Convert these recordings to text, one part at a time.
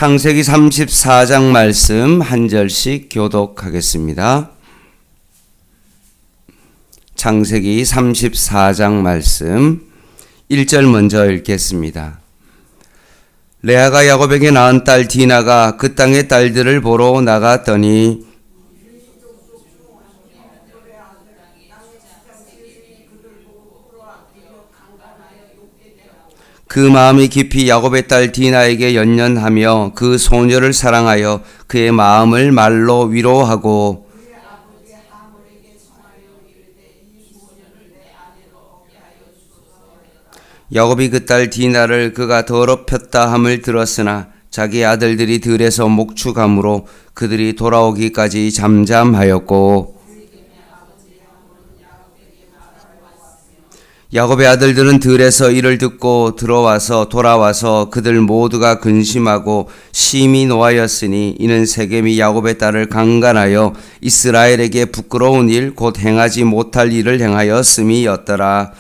창세기 34장 말씀 한 절씩 교독하겠습니다. 창세기 34장 말씀 1절 먼저 읽겠습니다. 레아가 야곱에게 낳은 딸 디나가 그 땅의 딸들을 보러 나갔더니 그 마음이 깊이 야곱의 딸 디나에게 연연하며 그 소녀를 사랑하여 그의 마음을 말로 위로하고 야곱이 그 딸 디나를 그가 더럽혔다 함을 들었으나 자기 아들들이 들에서 목축함으로 그들이 돌아오기까지 잠잠하였고 야곱의 아들들은 들에서 이를 듣고 돌아와서 그들 모두가 근심하고 심히 노하였으니 이는 세겜이 야곱의 딸을 강간하여 이스라엘에게 부끄러운 일 곧 행하지 못할 일을 행하였음이었더라.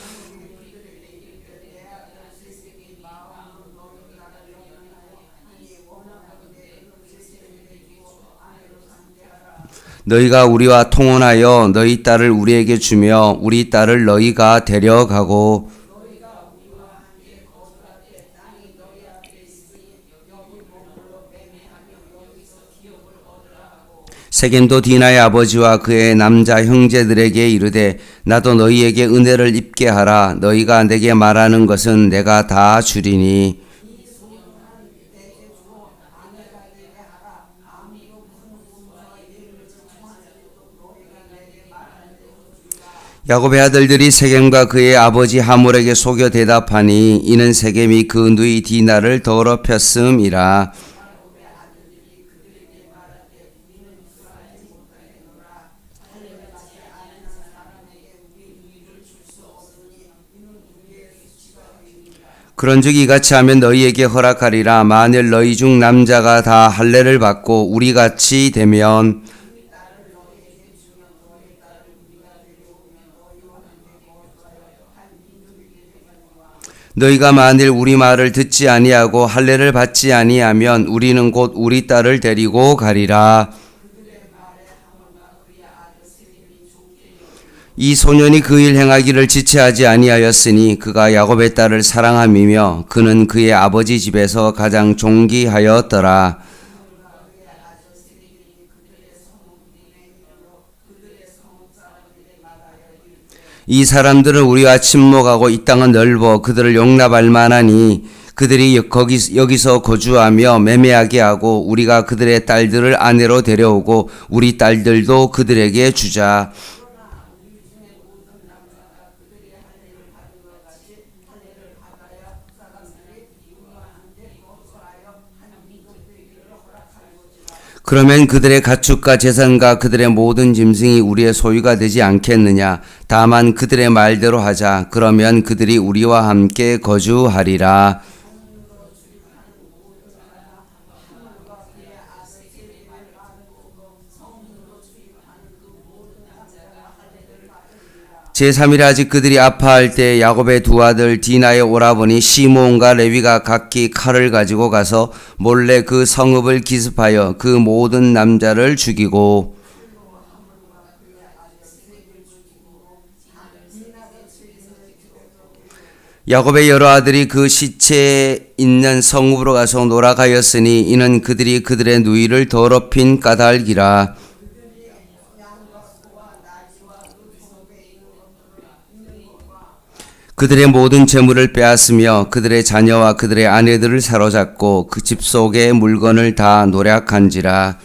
너희가 우리와 통혼하여 너희 딸을 우리에게 주며 우리 딸을 너희가 데려가고 세겜도 디나의 아버지와 그의 남자 형제들에게 이르되 나도 너희에게 은혜를 입게 하라. 너희가 내게 말하는 것은 내가 다 주리니 야곱의 아들들이 세겜과 그의 아버지 하몰에게 속여 대답하니 이는 세겜이 그 누이 디나를 더럽혔음이라. 그런즉 이같이 하면 너희에게 허락하리라. 만일 너희 중 남자가 다 할례를 받고 우리같이 되면 너희가 만일 우리 말을 듣지 아니하고 할례를 받지 아니하면 우리는 곧 우리 딸을 데리고 가리라. 이 소년이 그 일 행하기를 지체하지 아니하였으니 그가 야곱의 딸을 사랑함이며 그는 그의 아버지 집에서 가장 존귀하였더라. 이 사람들은 우리와 친목하고 이 땅은 넓어 그들을 용납할 만하니 그들이 여기서 거주하며 매매하게 하고 우리가 그들의 딸들을 아내로 데려오고 우리 딸들도 그들에게 주자. 그러면 그들의 가축과 재산과 그들의 모든 짐승이 우리의 소유가 되지 않겠느냐. 다만 그들의 말대로 하자. 그러면 그들이 우리와 함께 거주하리라. 제3일에 아직 그들이 아파할 때 야곱의 두 아들 디나의 오라버니 시므온과 레위가 각기 칼을 가지고 가서 몰래 그 성읍을 기습하여 그 모든 남자를 죽이고 야곱의 여러 아들이 그 시체에 있는 성읍으로 가서 놀아가였으니 이는 그들이 그들의 누이를 더럽힌 까닭이라. 그들의 모든 재물을 빼앗으며 그들의 자녀와 그들의 아내들을 사로잡고 그 집 속의 물건을 다 노략한지라.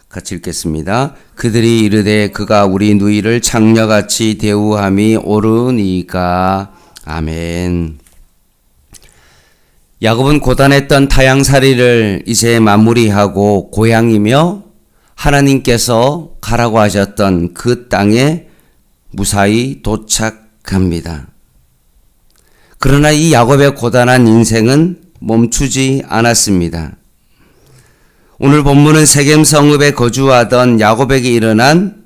같이 읽겠습니다. 그들이 이르되 그가 우리 누이를 창녀같이 대우함이 옳으니까. 아멘. 야곱은 고단했던 타향살이를 이제 마무리하고 고향이며 하나님께서 가라고 하셨던 그 땅에 무사히 도착합니다. 그러나 이 야곱의 고단한 인생은 멈추지 않았습니다. 오늘 본문은 세겜 성읍에 거주하던 야곱에게 일어난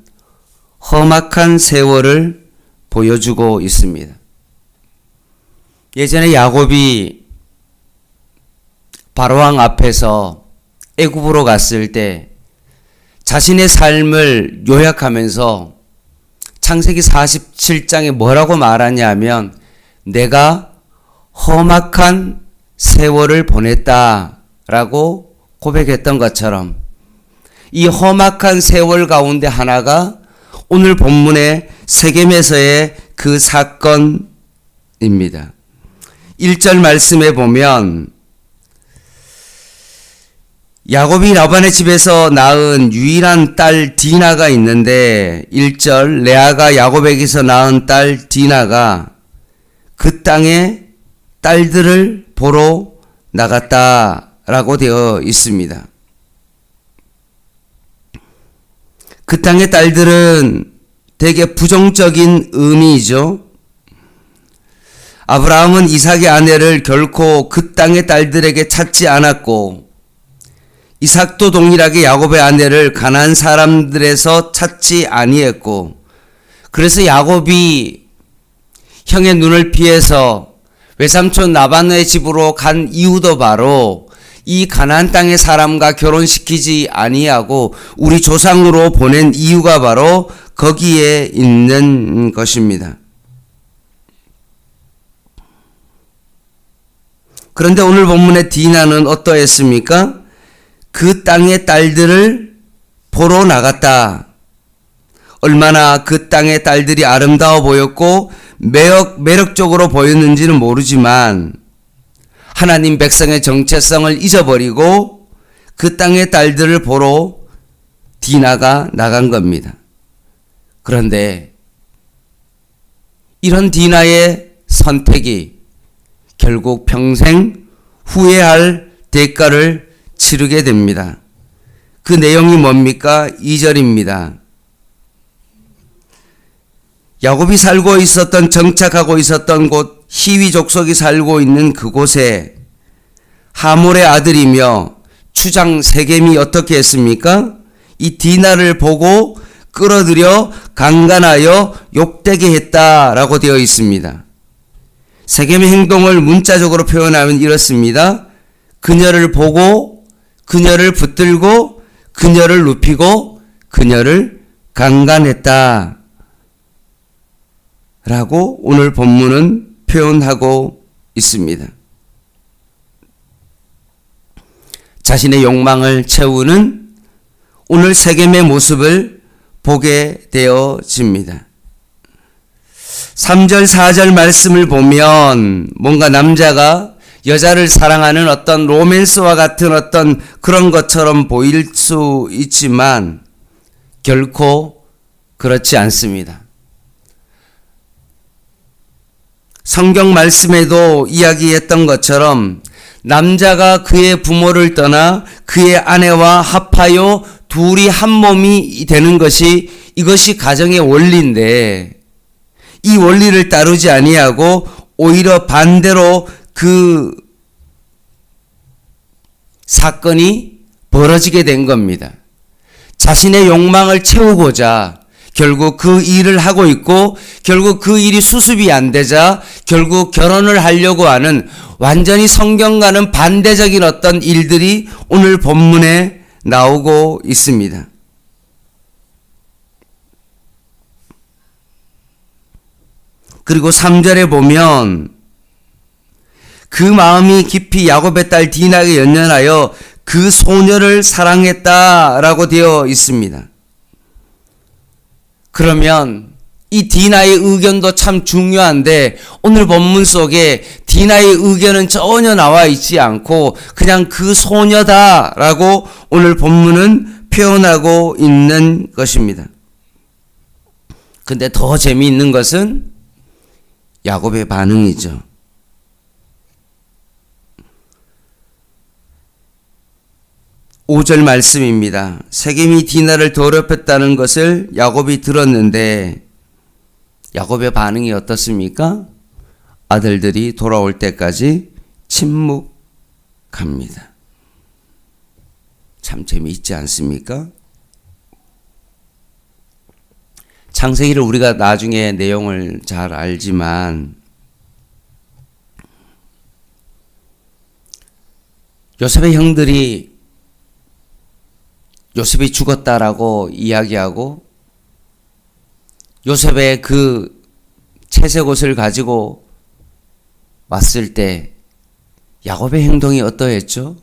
험악한 세월을 보여주고 있습니다. 예전에 야곱이 바로왕 앞에서 애굽으로 갔을 때 자신의 삶을 요약하면서 창세기 47장에 뭐라고 말하냐면 내가 험악한 세월을 보냈다라고 고백했던 것처럼 이 험악한 세월 가운데 하나가 오늘 본문의 세겜에서의 그 사건입니다. 1절 말씀에 보면 야곱이 라반의 집에서 낳은 유일한 딸 디나가 있는데 1절 레아가 야곱에게서 낳은 딸 디나가 그 땅의 딸들을 보러 나갔다라고 되어 있습니다. 그 땅의 딸들은 되게 부정적인 의미이죠. 아브라함은 이삭의 아내를 결코 그 땅의 딸들에게 찾지 않았고 이삭도 동일하게 야곱의 아내를 가나안 사람들에서 찾지 아니했고 그래서 야곱이 형의 눈을 피해서 외삼촌 라반의 집으로 간 이유도 바로 이 가나안 땅의 사람과 결혼시키지 아니하고 우리 조상으로 보낸 이유가 바로 거기에 있는 것입니다. 그런데 오늘 본문의 디나는 어떠했습니까? 그 땅의 딸들을 보러 나갔다. 얼마나 그 땅의 딸들이 아름다워 보였고 매력적으로 보였는지는 모르지만 하나님 백성의 정체성을 잊어버리고 그 땅의 딸들을 보러 디나가 나간 겁니다. 그런데 이런 디나의 선택이 결국 평생 후회할 대가를 치르게 됩니다. 그 내용이 뭡니까? 2절입니다. 야곱이 살고 있었던 정착하고 있었던 곳 히위 족속이 살고 있는 그곳에 하몰의 아들이며 추장 세겜이 어떻게 했습니까? 이 디나를 보고 끌어들여 강간하여 욕되게 했다라고 되어 있습니다. 세겜의 행동을 문자적으로 표현하면 이렇습니다. 그녀를 보고 그녀를 붙들고 그녀를 눕히고 그녀를 강간했다 라고 오늘 본문은 표현하고 있습니다. 자신의 욕망을 채우는 오늘 세겜의 모습을 보게 되어집니다. 3절 4절 말씀을 보면 뭔가 남자가 여자를 사랑하는 어떤 로맨스와 같은 어떤 그런 것처럼 보일 수 있지만 결코 그렇지 않습니다. 성경 말씀에도 이야기했던 것처럼 남자가 그의 부모를 떠나 그의 아내와 합하여 둘이 한 몸이 되는 것이 이것이 가정의 원리인데 이 원리를 따르지 아니하고 오히려 반대로 그 사건이 벌어지게 된 겁니다. 자신의 욕망을 채우고자 결국 그 일을 하고 있고 결국 그 일이 수습이 안 되자 결국 결혼을 하려고 하는 완전히 성경과는 반대적인 어떤 일들이 오늘 본문에 나오고 있습니다. 그리고 3절에 보면 그 마음이 깊이 야곱의 딸 디나에게 연연하여 그 소녀를 사랑했다라고 되어 있습니다. 그러면 이 디나의 의견도 참 중요한데 오늘 본문 속에 디나의 의견은 전혀 나와 있지 않고 그냥 그 소녀다라고 오늘 본문은 표현하고 있는 것입니다. 근데 더 재미있는 것은 야곱의 반응이죠. 5절 말씀입니다. 세겜이 디나를 더럽혔다는 것을 야곱이 들었는데 야곱의 반응이 어떻습니까? 아들들이 돌아올 때까지 침묵합니다. 참 재미있지 않습니까? 창세기를 우리가 나중에 내용을 잘 알지만 요셉의 형들이 요셉이 죽었다라고 이야기하고 요셉의 그 채색 옷을 가지고 왔을 때 야곱의 행동이 어떠했죠?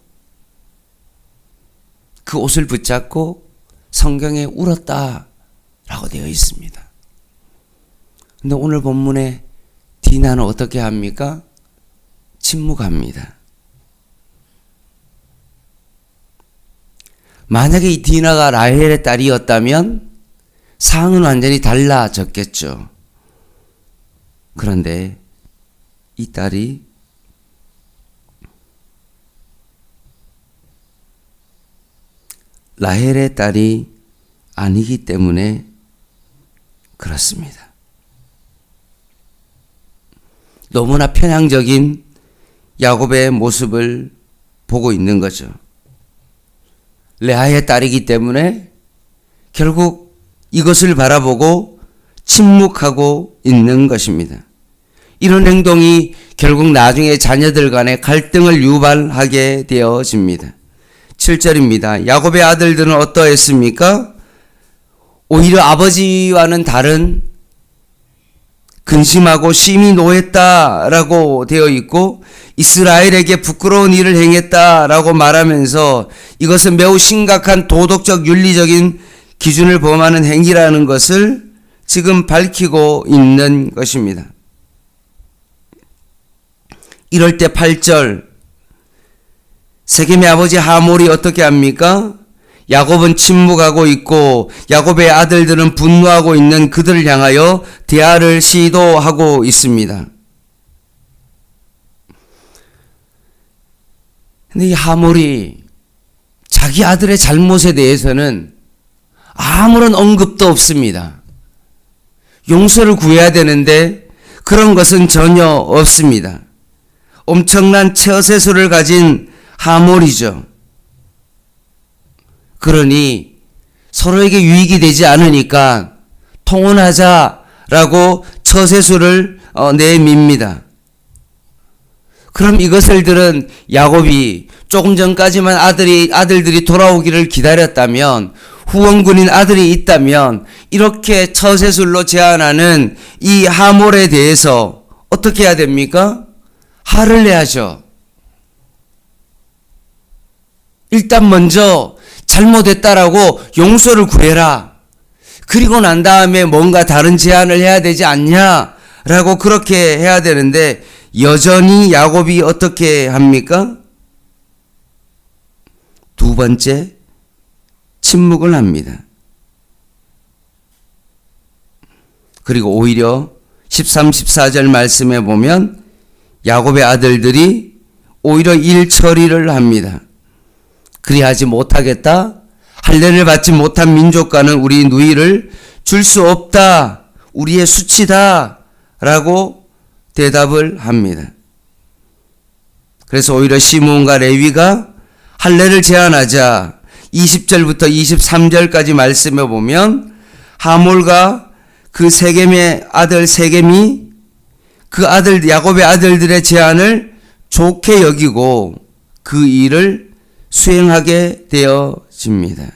그 옷을 붙잡고 성경에 울었다라고 되어 있습니다. 근데 오늘 본문에 디나는 어떻게 합니까? 침묵합니다. 만약에 이 디나가 라헬의 딸이었다면 상황은 완전히 달라졌겠죠. 그런데 이 딸이 라헬의 딸이 아니기 때문에 그렇습니다. 너무나 편향적인 야곱의 모습을 보고 있는 거죠. 레아의 딸이기 때문에 결국 이것을 바라보고 침묵하고 있는 것입니다. 이런 행동이 결국 나중에 자녀들 간의 갈등을 유발하게 되어집니다. 7절입니다. 야곱의 아들들은 어떠했습니까? 오히려 아버지와는 다른 근심하고 심히 노했다라고 되어 있고 이스라엘에게 부끄러운 일을 행했다라고 말하면서 이것은 매우 심각한 도덕적 윤리적인 기준을 범하는 행위라는 것을 지금 밝히고 있는 것입니다. 이럴 때 8절 세겜의 아버지 하몰이 어떻게 합니까? 야곱은 침묵하고 있고 야곱의 아들들은 분노하고 있는 그들을 향하여 대화를 시도하고 있습니다. 근데 이 하몰이 자기 아들의 잘못에 대해서는 아무런 언급도 없습니다. 용서를 구해야 되는데 그런 것은 전혀 없습니다. 엄청난 처세술을 가진 하몰이죠. 그러니 서로에게 유익이 되지 않으니까 통혼하자라고 처세술을 내밉니다. 그럼 이것을 들은 야곱이 조금 전까지만 아들들이 돌아오기를 기다렸다면 후원군인 아들이 있다면 이렇게 처세술로 제안하는 이 하몰에 대해서 어떻게 해야 됩니까? 화를 내야죠. 일단 먼저 잘못했다라고 용서를 구해라. 그리고 난 다음에 뭔가 다른 제안을 해야 되지 않냐라고 그렇게 해야 되는데 여전히 야곱이 어떻게 합니까? 두 번째 침묵을 합니다. 그리고 오히려 13, 14절 말씀에 보면 야곱의 아들들이 오히려 일 처리를 합니다. 그리하지 못하겠다. 할례를 받지 못한 민족과는 우리 누이를 줄 수 없다. 우리의 수치다. 라고 대답을 합니다. 그래서 오히려 시므온과 레위가 할례를 제안하자 20절부터 23절까지 말씀해 보면 하몰과 그 세겜의 아들 세겜이 그 아들 야곱의 아들들의 제안을 좋게 여기고 그 일을 수행하게 되어집니다.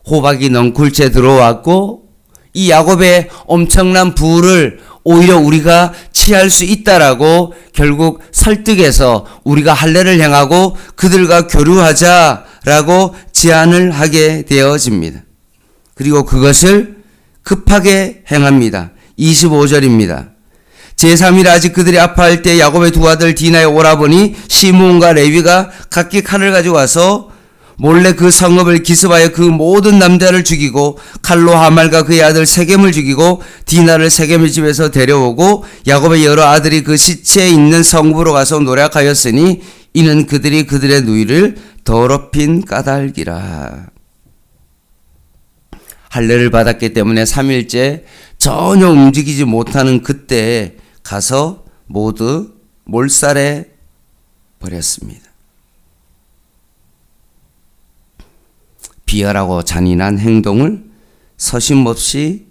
호박이 넝쿨째 들어왔고 이 야곱의 엄청난 부를 오히려 우리가 취할 수 있다라고 결국 설득해서 우리가 할례를 행하고 그들과 교류하자라고 제안을 하게 되어집니다. 그리고 그것을 급하게 행합니다. 25절입니다. 제3일 아직 그들이 아파할 때 야곱의 두 아들 디나의 오라버니 시므온과 레위가 각기 칼을 가지고 와서 몰래 그 성읍을 기습하여 그 모든 남자를 죽이고 칼로 하말과 그의 아들 세겜을 죽이고 디나를 세겜의 집에서 데려오고 야곱의 여러 아들이 그 시체에 있는 성읍으로 가서 노력하였으니 이는 그들이 그들의 누이를 더럽힌 까닭이라. 할례를 받았기 때문에 3일째 전혀 움직이지 못하는 그때에 가서 모두 몰살해 버렸습니다. 비열하고 잔인한 행동을 서심없이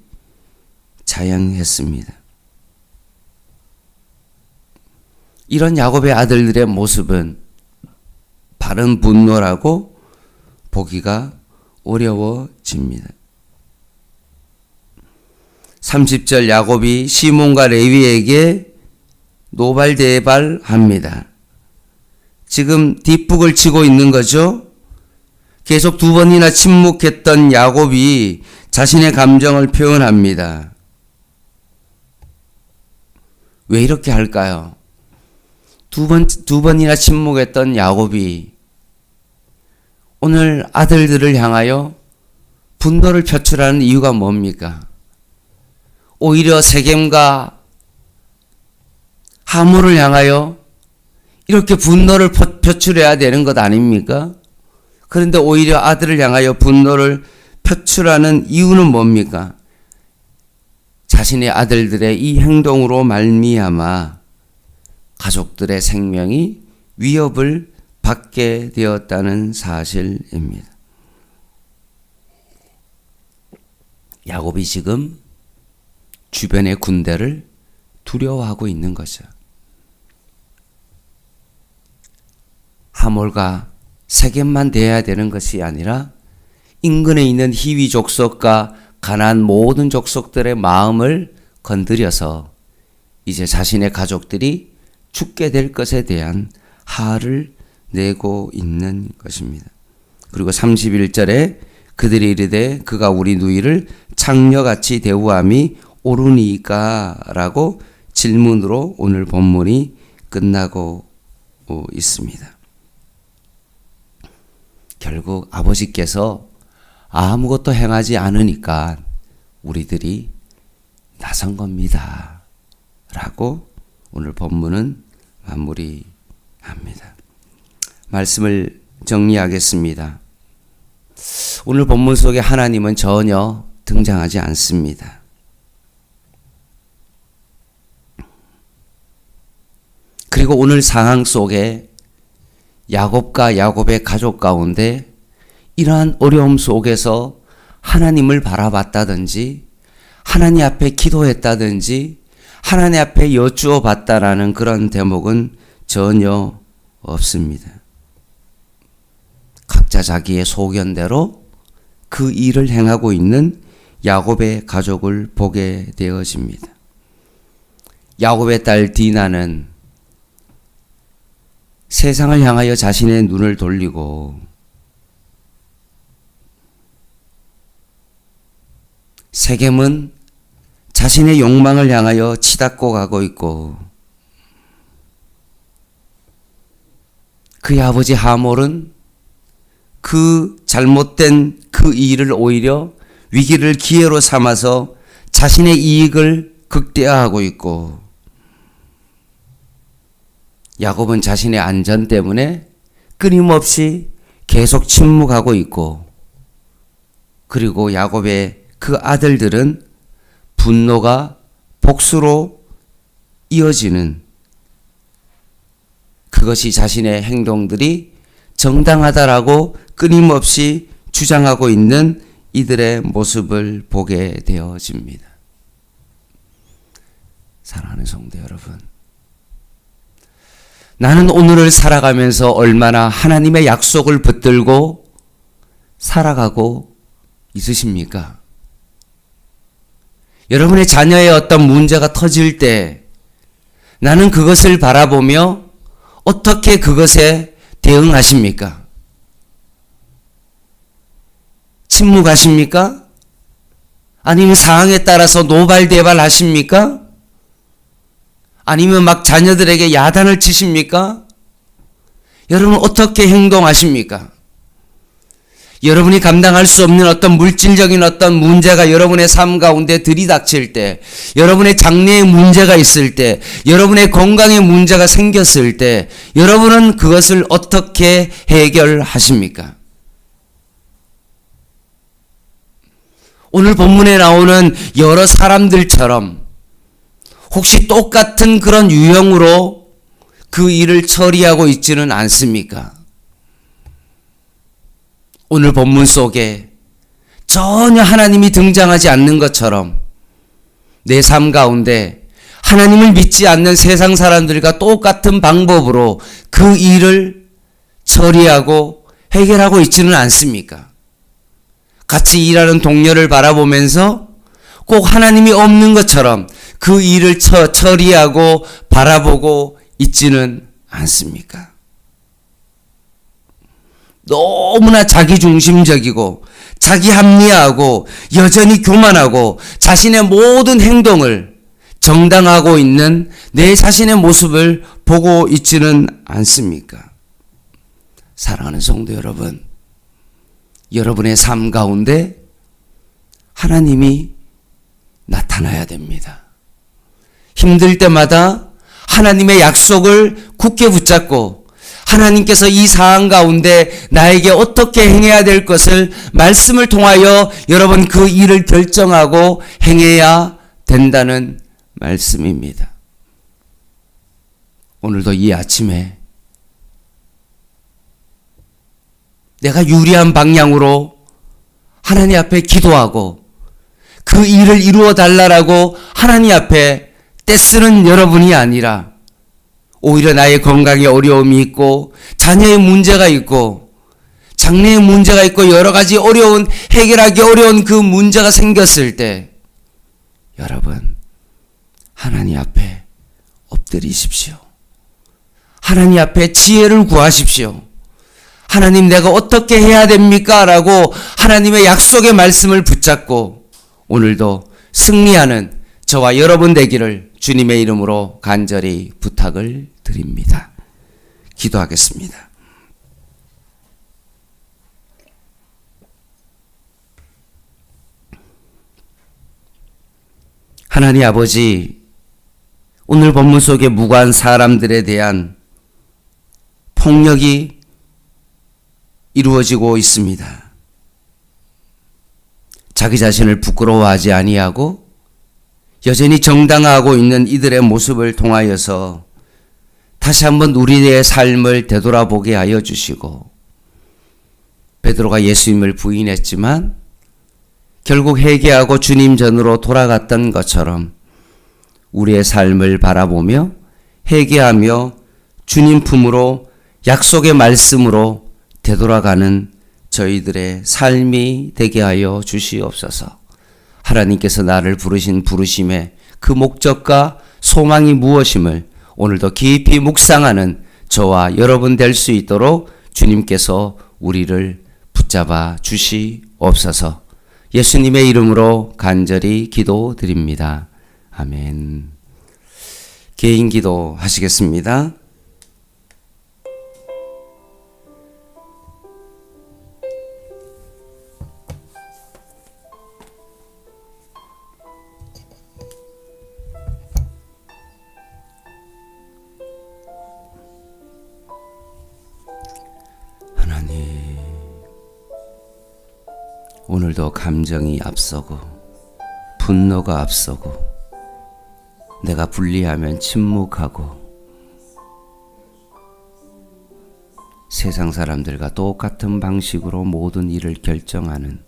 자행했습니다. 이런 야곱의 아들들의 모습은 바른 분노라고 보기가 어려워집니다. 30절 야곱이 시몬과 레위에게 노발대발합니다. 지금 뒷북을 치고 있는 거죠. 계속 두 번이나 침묵했던 야곱이 자신의 감정을 표현합니다. 왜 이렇게 할까요? 두 번이나 침묵했던 야곱이 오늘 아들들을 향하여 분노를 표출하는 이유가 뭡니까? 오히려 세겜과 하물을 향하여 이렇게 분노를 표출해야 되는 것 아닙니까? 그런데 오히려 아들을 향하여 분노를 표출하는 이유는 뭡니까? 자신의 아들들의 이 행동으로 말미암아 가족들의 생명이 위협을 받게 되었다는 사실입니다. 야곱이 지금 주변의 군대를 두려워하고 있는 거죠. 하몰과 세겜만 돼야 되는 것이 아니라 인근에 있는 히위 족속과 가나안 모든 족속들의 마음을 건드려서 이제 자신의 가족들이 죽게 될 것에 대한 화를 내고 있는 것입니다. 그리고 31절에 그들이 이르되 그가 우리 누이를 창녀같이 대우함이 옳으니까 라고 질문으로 오늘 본문이 끝나고 있습니다. 결국 아버지께서 아무것도 행하지 않으니까 우리들이 나선 겁니다 라고 오늘 본문은 마무리합니다. 말씀을 정리하겠습니다. 오늘 본문 속에 하나님은 전혀 등장하지 않습니다. 그리고 오늘 상황 속에 야곱과 야곱의 가족 가운데 이러한 어려움 속에서 하나님을 바라봤다든지 하나님 앞에 기도했다든지 하나님 앞에 여쭈어 봤다라는 그런 대목은 전혀 없습니다. 각자 자기의 소견대로 그 일을 행하고 있는 야곱의 가족을 보게 되어집니다. 야곱의 딸 디나는 세상을 향하여 자신의 눈을 돌리고 세겜은 자신의 욕망을 향하여 치닫고 가고 있고 그의 아버지 하몰은 그 잘못된 그 일을 오히려 위기를 기회로 삼아서 자신의 이익을 극대화하고 있고 야곱은 자신의 안전 때문에 끊임없이 계속 침묵하고 있고 그리고 야곱의 그 아들들은 분노가 복수로 이어지는 그것이 자신의 행동들이 정당하다라고 끊임없이 주장하고 있는 이들의 모습을 보게 되어집니다. 사랑하는 성도 여러분, 나는 오늘을 살아가면서 얼마나 하나님의 약속을 붙들고 살아가고 있으십니까? 여러분의 자녀의 어떤 문제가 터질 때 나는 그것을 바라보며 어떻게 그것에 대응하십니까? 침묵하십니까? 아니면 상황에 따라서 노발대발하십니까? 아니면 막 자녀들에게 야단을 치십니까? 여러분 어떻게 행동하십니까? 여러분이 감당할 수 없는 어떤 물질적인 어떤 문제가 여러분의 삶 가운데 들이닥칠 때, 여러분의 장래에 문제가 있을 때, 여러분의 건강에 문제가 생겼을 때, 여러분은 그것을 어떻게 해결하십니까? 오늘 본문에 나오는 여러 사람들처럼 혹시 똑같은 그런 유형으로 그 일을 처리하고 있지는 않습니까? 오늘 본문 속에 전혀 하나님이 등장하지 않는 것처럼 내 삶 가운데 하나님을 믿지 않는 세상 사람들과 똑같은 방법으로 그 일을 처리하고 해결하고 있지는 않습니까? 같이 일하는 동료를 바라보면서 꼭 하나님이 없는 것처럼 그 일을 처리하고 바라보고 있지는 않습니까? 너무나 자기중심적이고 자기 합리화하고 여전히 교만하고 자신의 모든 행동을 정당하고 있는 내 자신의 모습을 보고 있지는 않습니까? 사랑하는 성도 여러분, 여러분의 삶 가운데 하나님이 나타나야 됩니다. 힘들 때마다 하나님의 약속을 굳게 붙잡고 하나님께서 이 상황 가운데 나에게 어떻게 행해야 될 것을 말씀을 통하여 여러분 그 일을 결정하고 행해야 된다는 말씀입니다. 오늘도 이 아침에 내가 유리한 방향으로 하나님 앞에 기도하고 그 일을 이루어 달라라고 하나님 앞에 떼쓰는 여러분이 아니라 오히려 나의 건강에 어려움이 있고 자녀의 문제가 있고 장래의 문제가 있고 여러 가지 어려운 해결하기 어려운 그 문제가 생겼을 때 여러분 하나님 앞에 엎드리십시오. 하나님 앞에 지혜를 구하십시오. 하나님 내가 어떻게 해야 됩니까? 라고 하나님의 약속의 말씀을 붙잡고 오늘도 승리하는 저와 여러분 되기를 주님의 이름으로 간절히 부탁을 드립니다. 기도하겠습니다. 하나님 아버지, 오늘 본문 속에 무고한 사람들에 대한 폭력이 이루어지고 있습니다. 자기 자신을 부끄러워하지 아니하고 여전히 정당화하고 있는 이들의 모습을 통하여서 다시 한번 우리의 삶을 되돌아보게 하여 주시고 베드로가 예수님을 부인했지만 결국 회개하고 주님 전으로 돌아갔던 것처럼 우리의 삶을 바라보며 회개하며 주님 품으로 약속의 말씀으로 되돌아가는 저희들의 삶이 되게 하여 주시옵소서. 하나님께서 나를 부르신 부르심의 그 목적과 소망이 무엇임을 오늘도 깊이 묵상하는 저와 여러분 될 수 있도록 주님께서 우리를 붙잡아 주시옵소서. 예수님의 이름으로 간절히 기도드립니다. 아멘. 개인 기도 하시겠습니다. 하나님, 오늘도 감정이 앞서고 분노가 앞서고 내가 불리하면 침묵하고 세상 사람들과 똑같은 방식으로 모든 일을 결정하는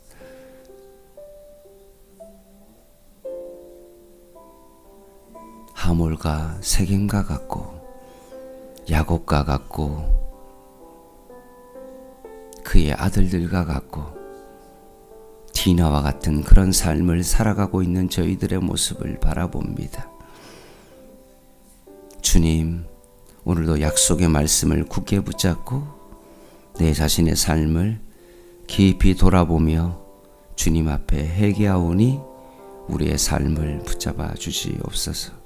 하몰과 세겜과 같고 야곱과 같고 그의 아들들과 같고 디나와 같은 그런 삶을 살아가고 있는 저희들의 모습을 바라봅니다. 주님, 오늘도 약속의 말씀을 굳게 붙잡고 내 자신의 삶을 깊이 돌아보며 주님 앞에 회개하오니 우리의 삶을 붙잡아 주시옵소서.